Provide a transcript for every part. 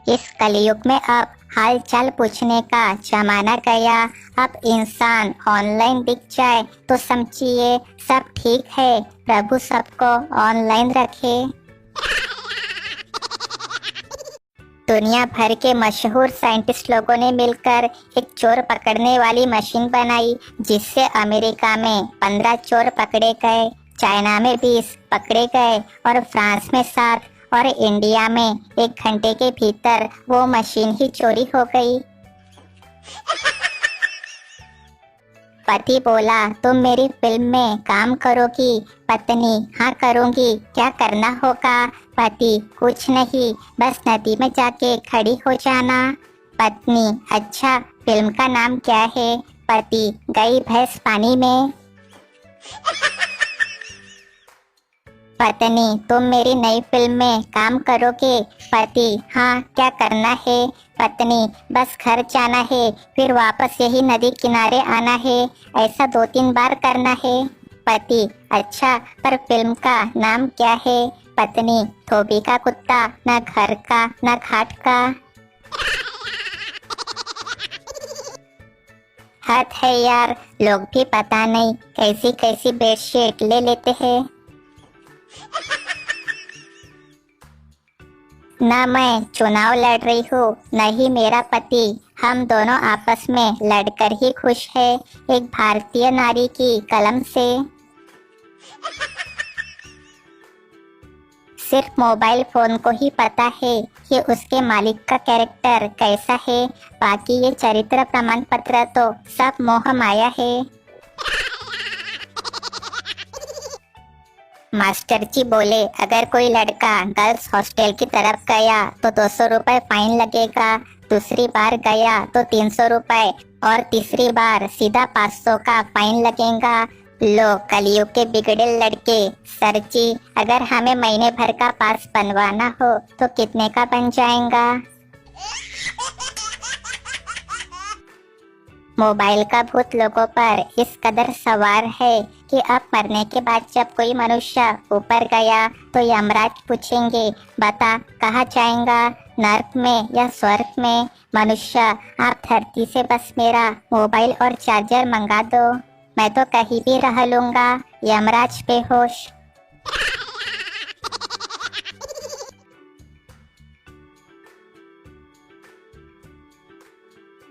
इस कलयुग में अब हाल चाल पूछने का जमाना गया। अब इंसान ऑनलाइन दिख जाए तो समझिए सब ठीक है। प्रभु सबको ऑनलाइन रखे। दुनिया भर के मशहूर साइंटिस्ट लोगों ने मिलकर एक चोर पकड़ने वाली मशीन बनाई, जिससे अमेरिका में 15 चोर पकड़े गए, चाइना में 20 पकड़े गए और फ्रांस में 7 और इंडिया में 1 घंटे के भीतर वो मशीन ही चोरी हो गई। पति बोला, तुम मेरी फिल्म में काम करोगी? पत्नी, हाँ करूँगी, क्या करना होगा? पति, कुछ नहीं, बस नदी में जाके खड़ी हो जाना। पत्नी, अच्छा, फिल्म का नाम क्या है? पति, गई भैंस पानी में। पत्नी, तुम मेरी नई फिल्म में काम करोगे? पति, हाँ, क्या करना है? पत्नी, बस घर जाना है, फिर वापस यही नदी किनारे आना है, ऐसा 2-3 बार करना है। पति, अच्छा, पर फिल्म का नाम क्या है? पत्नी, धोबी का कुत्ता, न घर का न घाट का। हद है यार, लोग भी पता नहीं कैसी कैसी बेडशीट ले लेते हैं। न मैं चुनाव लड़ रही हूँ, न ही मेरा पति, हम दोनों आपस में लड़कर ही खुश है, एक भारतीय नारी की कलम से। सिर्फ मोबाइल फोन को ही पता है कि उसके मालिक का कैरेक्टर कैसा है, बाकी ये चरित्र प्रमाण पत्र तो सब मोह माया है। मास्टर जी बोले, अगर कोई लड़का गर्ल्स हॉस्टल की तरफ गया तो 200 रुपए फाइन लगेगा, दूसरी बार गया तो 300 रुपए और तीसरी बार सीधा 500 का फाइन लगेगा। लो कलयुग के बिगड़े लड़के। सर जी, अगर हमें महीने भर का पास बनवाना हो तो कितने का बन जाएगा? मोबाइल का भूत लोगों पर इस कदर सवार है कि अब मरने के बाद जब कोई मनुष्य ऊपर गया तो यमराज पूछेंगे, बता कहाँ जाएगा, नर्क में या स्वर्ग में? मनुष्य, आप धरती से बस मेरा मोबाइल और चार्जर मंगा दो, मैं तो कहीं भी रह लूंगा। यमराज बेहोश।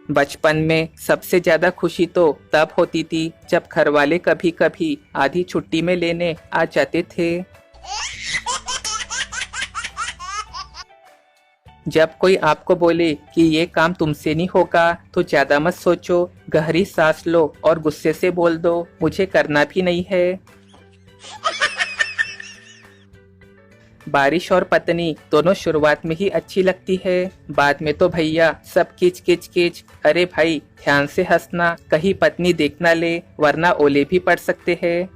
बचपन में सबसे ज्यादा खुशी तो तब होती थी जब घर वाले कभी कभी आधी छुट्टी में लेने आ जाते थे। जब कोई आपको बोले कि ये काम तुमसे नहीं होगा तो ज्यादा मत सोचो, गहरी सांस लो और गुस्से से बोल दो, मुझे करना भी नहीं है। बारिश और पत्नी दोनों शुरुआत में ही अच्छी लगती है, बाद में तो भैया सब किच किच किच। अरे भाई ध्यान से हंसना, कहीं पत्नी देख ना ले वरना ओले भी पड़ सकते हैं।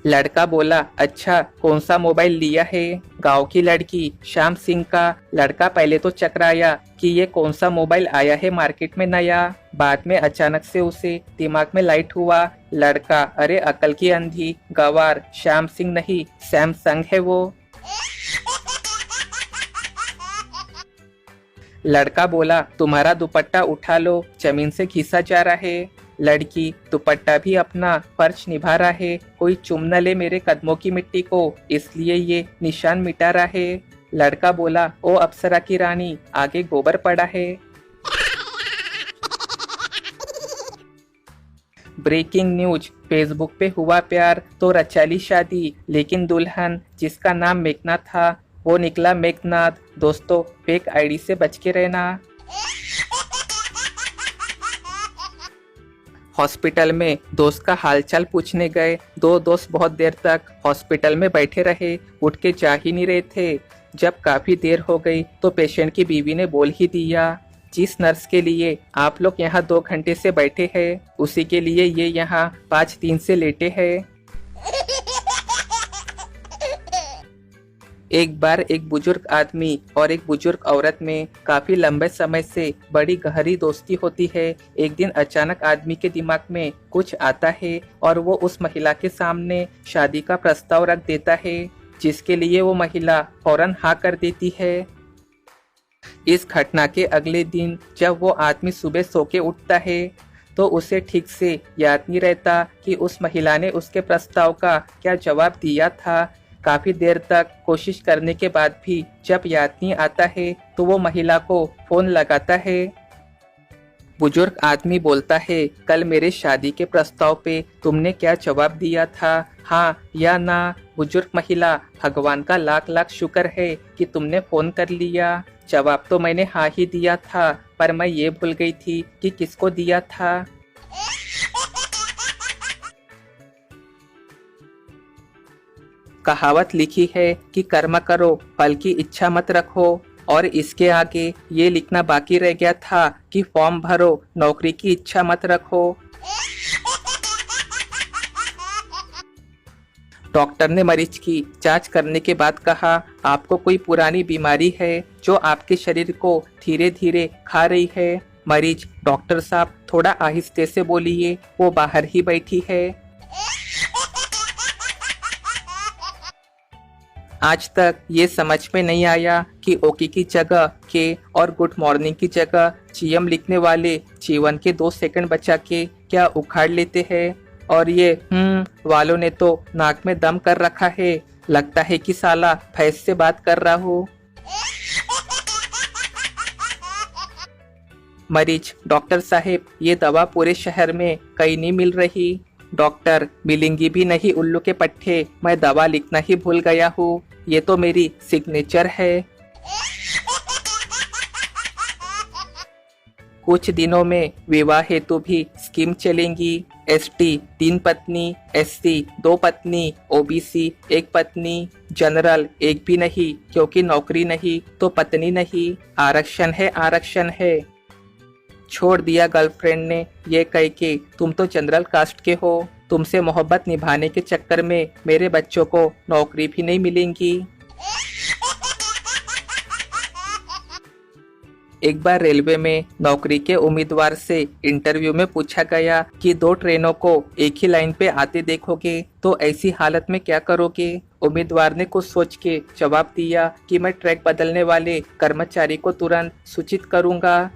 लड़का बोला, अच्छा कौन सा मोबाइल लिया है? गांव की लड़की श्याम सिंह का। लड़का पहले तो चकराया कि ये कौन सा मोबाइल आया है मार्केट में नया, बाद में अचानक से उसे दिमाग में लाइट हुआ। लड़का, अरे अकल की अंधी, गवार, श्याम सिंह नहीं सैमसंग है वो। लड़का बोला, तुम्हारा दुपट्टा उठा लो, जमीन से घिसा जा रहा है। लड़की, दुपट्टा भी अपना फर्ज निभा रहा है, कोई चुम न ले मेरे कदमों की मिट्टी को, इसलिए ये निशान मिटा रहा है। लड़का बोला, ओ अप्सरा की रानी, आगे गोबर पड़ा है। ब्रेकिंग न्यूज, फेसबुक पे हुआ प्यार तो रचा ली शादी, लेकिन दुल्हन जिसका नाम मेघना था वो निकला मेघनाथ। दोस्तों फेक आईडी से बच के रहना। हॉस्पिटल में दोस्त का हालचाल पूछने गए, 2 दोस्त बहुत देर तक हॉस्पिटल में बैठे रहे, उठ के जा ही नहीं रहे थे। जब काफी देर हो गई तो पेशेंट की बीवी ने बोल ही दिया, जिस नर्स के लिए आप लोग यहाँ 2 घंटे से बैठे हैं उसी के लिए ये यहाँ 5 दिन से लेटे हैं। एक बार एक बुजुर्ग आदमी और एक बुजुर्ग औरत में काफी लंबे समय से बड़ी गहरी दोस्ती होती है। एक दिन अचानक आदमी के दिमाग में कुछ आता है और वो उस महिला के सामने शादी का प्रस्ताव रख देता है। जिसके लिए वो महिला फौरन हाँ कर देती है। इस घटना के अगले दिन जब वो आदमी सुबह सो के उठता है तो उसे ठीक से याद नहीं रहता कि उस महिला ने उसके प्रस्ताव का क्या जवाब दिया था। काफी देर तक कोशिश करने के बाद भी जब याद नहीं आता है तो वो महिला को फोन लगाता है। बुजुर्ग आदमी बोलता है, कल मेरे शादी के प्रस्ताव पे तुमने क्या जवाब दिया था, हाँ या ना? बुजुर्ग महिला, भगवान का लाख लाख शुक्र है कि तुमने फोन कर लिया। जवाब तो मैंने हाँ ही दिया था, पर मैं ये भूल गई थी कि किसको दिया था। कहावत लिखी है कि कर्म करो फल की इच्छा मत रखो, और इसके आगे ये लिखना बाकी रह गया था कि फॉर्म भरो नौकरी की इच्छा मत रखो। डॉक्टर ने मरीज की जांच करने के बाद कहा, आपको कोई पुरानी बीमारी है जो आपके शरीर को धीरे धीरे खा रही है। मरीज, डॉक्टर साहब थोड़ा आहिस्ते से बोलिए, वो बाहर ही बैठी है। आज तक ये समझ में नहीं आया कि ओके की जगह के और गुड मॉर्निंग की जगह जीएम लिखने वाले जीवन के 2 सेकंड बचा के क्या उखाड़ लेते हैं। और ये वालों ने तो नाक में दम कर रखा है, लगता है कि साला भैंस से बात कर रहा हूँ। मरीज, डॉक्टर साहब ये दवा पूरे शहर में कहीं नहीं मिल रही। डॉक्टर, मिलेंगी भी नहीं उल्लू के पट्टे, मैं दवा लिखना ही भूल गया हूँ, ये तो मेरी सिग्नेचर है। कुछ दिनों में विवाह हेतु भी स्कीम चलेंगी। एसटी 3 पत्नी, एससी 2 पत्नी, ओबीसी 1 पत्नी, जनरल 1 भी नहीं, क्योंकि नौकरी नहीं तो पत्नी नहीं। आरक्षण है, आरक्षण है। छोड़ दिया गर्लफ्रेंड ने ये कह के, तुम तो जनरल कास्ट के हो, तुमसे मोहब्बत निभाने के चक्कर में मेरे बच्चों को नौकरी भी नहीं मिलेंगी। एक बार रेलवे में नौकरी के उम्मीदवार से इंटरव्यू में पूछा गया कि 2 ट्रेनों को एक ही लाइन पे आते देखोगे तो ऐसी हालत में क्या करोगे। उम्मीदवार ने कुछ सोच के जवाब दिया कि मैं ट्रैक बदलने वाले कर्मचारी को तुरंत सूचित करूंगा।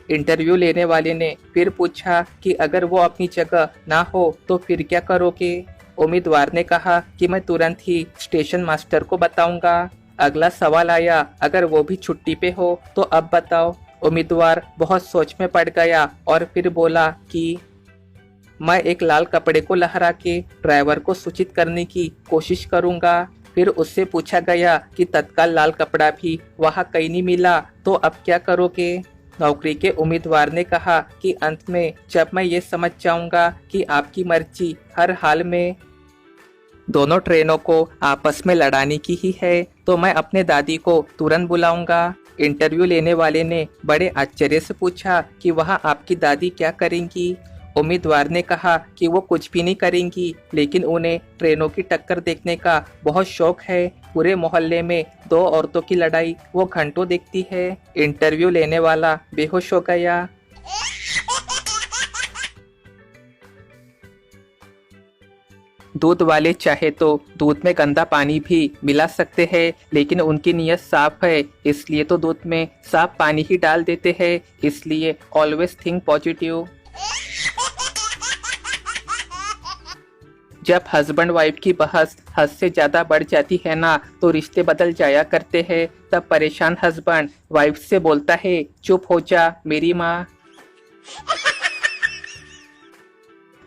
इंटरव्यू लेने वाले ने फिर पूछा कि अगर वो अपनी जगह ना हो तो फिर क्या करोगे। उम्मीदवार ने कहा कि मैं तुरंत ही स्टेशन मास्टर को बताऊंगा। अगला सवाल आया, अगर वो भी छुट्टी पे हो तो अब बताओ। उम्मीदवार बहुत सोच में पड़ गया और फिर बोला कि मैं एक लाल कपड़े को लहरा के ड्राइवर को सूचित करने की कोशिश करूंगा। फिर उससे पूछा गया कि तत्काल लाल कपड़ा भी वहाँ कहीं नहीं मिला, तो अब क्या करोगे। नौकरी के उम्मीदवार ने कहा कि अंत में जब मैं ये समझ जाऊंगा कि आपकी मर्जी हर हाल में दोनों ट्रेनों को आपस में लड़ाने की ही है, तो मैं अपने दादी को तुरंत बुलाऊंगा। इंटरव्यू लेने वाले ने बड़े आश्चर्य से पूछा कि वहाँ आपकी दादी क्या करेंगी। उम्मीदवार ने कहा कि वो कुछ भी नहीं करेंगी, लेकिन उन्हें ट्रेनों की टक्कर देखने का बहुत शौक है। पूरे मोहल्ले में 2 औरतों की लड़ाई वो घंटों देखती है। इंटरव्यू लेने वाला बेहोश हो गया। दूध वाले चाहे तो दूध में गंदा पानी भी मिला सकते हैं, लेकिन उनकी नीयत साफ है, इसलिए तो दूध में साफ पानी ही डाल देते हैं। इसलिए ऑलवेज थिंक पॉजिटिव। जब हस्बैंड वाइफ की बहस हद से ज्यादा बढ़ जाती है ना, तो रिश्ते बदल जाया करते हैं। तब परेशान हस्बैंड वाइफ से बोलता है, चुप हो जा मेरी माँ।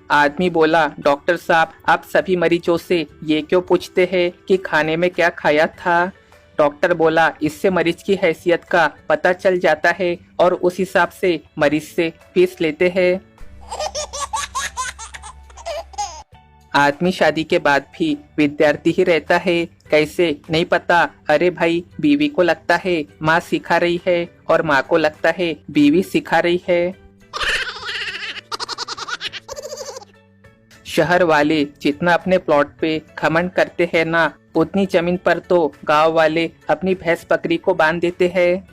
आदमी बोला, डॉक्टर साहब आप सभी मरीजों से ये क्यों पूछते हैं कि खाने में क्या खाया था। डॉक्टर बोला, इससे मरीज की हैसियत का पता चल जाता है और उस हिसाब से मरीज से फीस लेते हैं। आदमी शादी के बाद भी विद्यार्थी ही रहता है, कैसे नहीं पता। अरे भाई, बीवी को लगता है माँ सिखा रही है और माँ को लगता है बीवी सिखा रही है। शहर वाले जितना अपने प्लॉट पे घमंड करते हैं ना, उतनी जमीन पर तो गांव वाले अपनी भैंस बकरी को बांध देते हैं।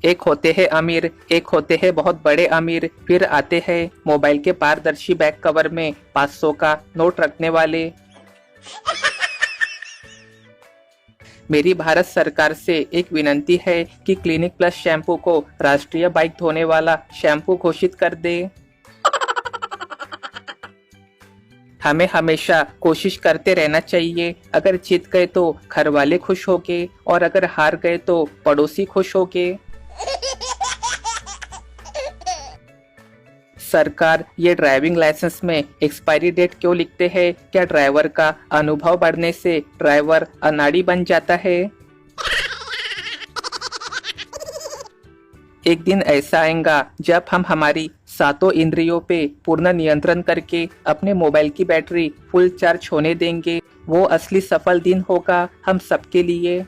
एक होते हैं अमीर, एक होते हैं बहुत बड़े अमीर, फिर आते हैं मोबाइल के पारदर्शी बैक कवर में 500 का नोट रखने वाले। मेरी भारत सरकार से एक विनंती है कि क्लिनिक प्लस शैम्पू को राष्ट्रीय बाइक धोने वाला शैम्पू घोषित कर दे। हमें हमेशा कोशिश करते रहना चाहिए। अगर जीत गए तो घर वाले खुश होंगे और अगर हार गए तो पड़ोसी खुश होंगे। सरकार ये ड्राइविंग लाइसेंस में एक्सपायरी डेट क्यों लिखते हैं? क्या ड्राइवर का अनुभव बढ़ने से ड्राइवर अनाड़ी बन जाता है? एक दिन ऐसा आएगा जब हम हमारी सातों इंद्रियों पे पूर्ण नियंत्रण करके अपने मोबाइल की बैटरी फुल चार्ज होने देंगे। वो असली सफल दिन होगा हम सबके लिए।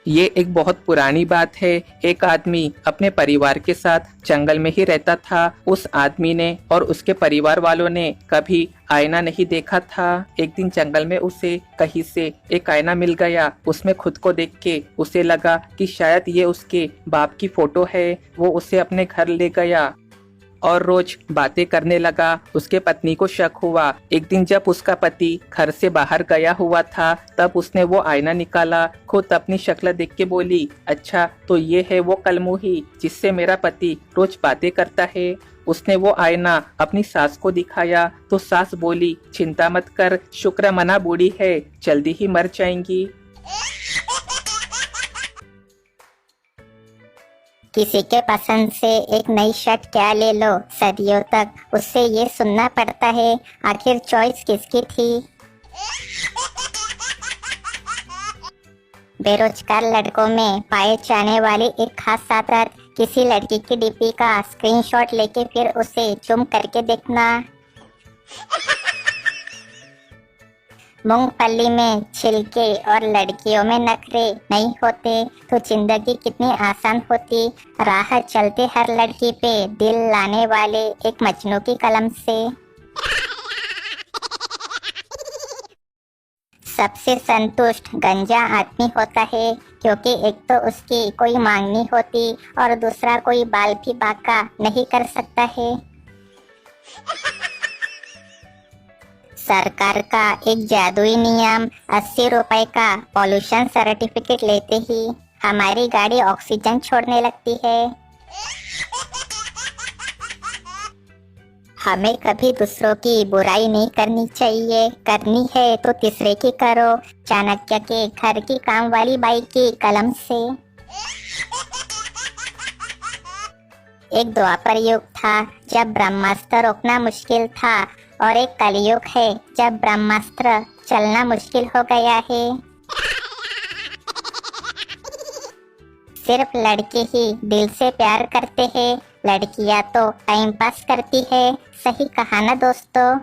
ये एक बहुत पुरानी बात है। एक आदमी अपने परिवार के साथ जंगल में ही रहता था। उस आदमी ने और उसके परिवार वालों ने कभी आईना नहीं देखा था। एक दिन जंगल में उसे कहीं से एक आईना मिल गया। उसमें खुद को देख के उसे लगा कि शायद ये उसके बाप की फोटो है। वो उसे अपने घर ले गया और रोज बातें करने लगा। उसके पत्नी को शक हुआ। एक दिन जब उसका पति घर से बाहर गया हुआ था तब उसने वो आईना निकाला। खुद अपनी शक्ल देख के बोली, अच्छा तो ये है वो कलमुही जिससे मेरा पति रोज बातें करता है। उसने वो आईना अपनी सास को दिखाया तो सास बोली, चिंता मत कर, शुक्र मना बूढ़ी है, जल्दी ही मर जाएंगी। किसी के पसंद से एक नई शर्ट क्या ले लो, सदियों तक उससे ये सुनना पड़ता है आखिर चॉइस किसकी थी। बेरोजगार लड़कों में पाए जाने वाली एक खास आदत, किसी लड़की की डीपी का स्क्रीनशॉट लेके फिर उसे जूम करके देखना। मूंगफली में छिलके और लड़कियों में नखरे नहीं होते तो जिंदगी कितनी आसान होती। राह चलते हर लड़की पे दिल लाने वाले एक मजनू की कलम से। सबसे संतुष्ट गंजा आदमी होता है क्योंकि एक तो उसकी कोई मांग नहीं होती और दूसरा कोई बाल भी बांका नहीं कर सकता है। सरकार का एक जादुई नियम, 80 रुपए का पॉल्यूशन सर्टिफिकेट लेते ही हमारी गाड़ी ऑक्सीजन छोड़ने लगती है। हमें कभी दूसरों की बुराई नहीं करनी चाहिए, करनी है तो तीसरे की करो। चाणक्य के घर की काम वाली बाई की कलम से। एक द्वापर युग था जब ब्रह्मास्त्र रोकना मुश्किल था और एक कलयुग है जब ब्रह्मास्त्र चलना मुश्किल हो गया है। सिर्फ लड़के ही दिल से प्यार करते हैं, लड़कियां तो टाइम पास करती है। सही कहा ना दोस्तों।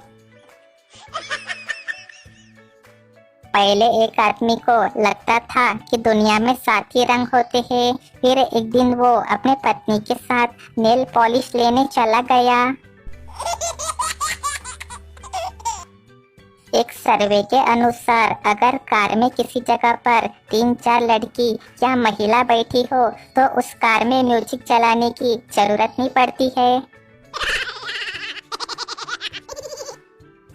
पहले एक आदमी को लगता था कि दुनिया में 7 ही रंग होते हैं। फिर एक दिन वो अपने पत्नी के साथ नेल पॉलिश लेने चला गया। एक सर्वे के अनुसार अगर कार में किसी जगह पर 3-4 लड़की या महिला बैठी हो तो उस कार में म्यूजिक चलाने की जरूरत नहीं पड़ती है।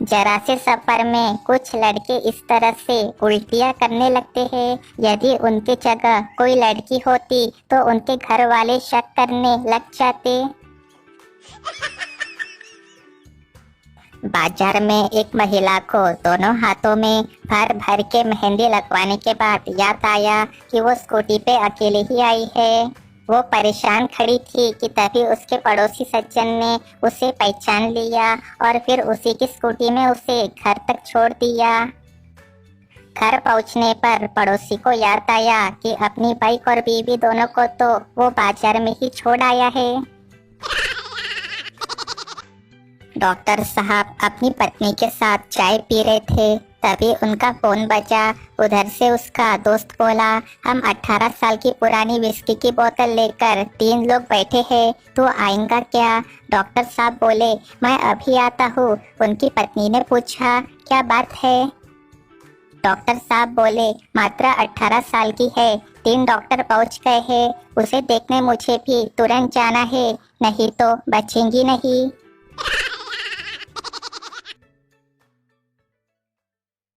जरा से सफर में कुछ लड़के इस तरह से उल्टियां करने लगते हैं। यदि उनकी जगह कोई लड़की होती तो उनके घर वाले शक करने लग जाते। बाजार में एक महिला को दोनों हाथों में भर भर के मेहंदी लगवाने के बाद याद आया कि वो स्कूटी पे अकेले ही आई है। वो परेशान खड़ी थी कि तभी उसके पड़ोसी सज्जन ने उसे पहचान लिया और फिर उसी की स्कूटी में उसे घर तक छोड़ दिया। घर पहुंचने पर पड़ोसी को याद आया कि अपनी बाइक और बीवी दोनों को तो वो बाजार में ही छोड़ आया है। डॉक्टर साहब अपनी पत्नी के साथ चाय पी रहे थे, तभी उनका फोन बजा। उधर से उसका दोस्त बोला, हम 18 साल की पुरानी विस्की की बोतल लेकर 3 लोग बैठे हैं, तो आएगा क्या? डॉक्टर साहब बोले, मैं अभी आता हूँ। उनकी पत्नी ने पूछा, क्या बात है? डॉक्टर साहब बोले, मात्र 18 साल की है, 3 डॉक्टर पहुंच गए हैं, उसे देखने मुझे भी तुरंत जाना है, नहीं तो बचेंगी नहीं।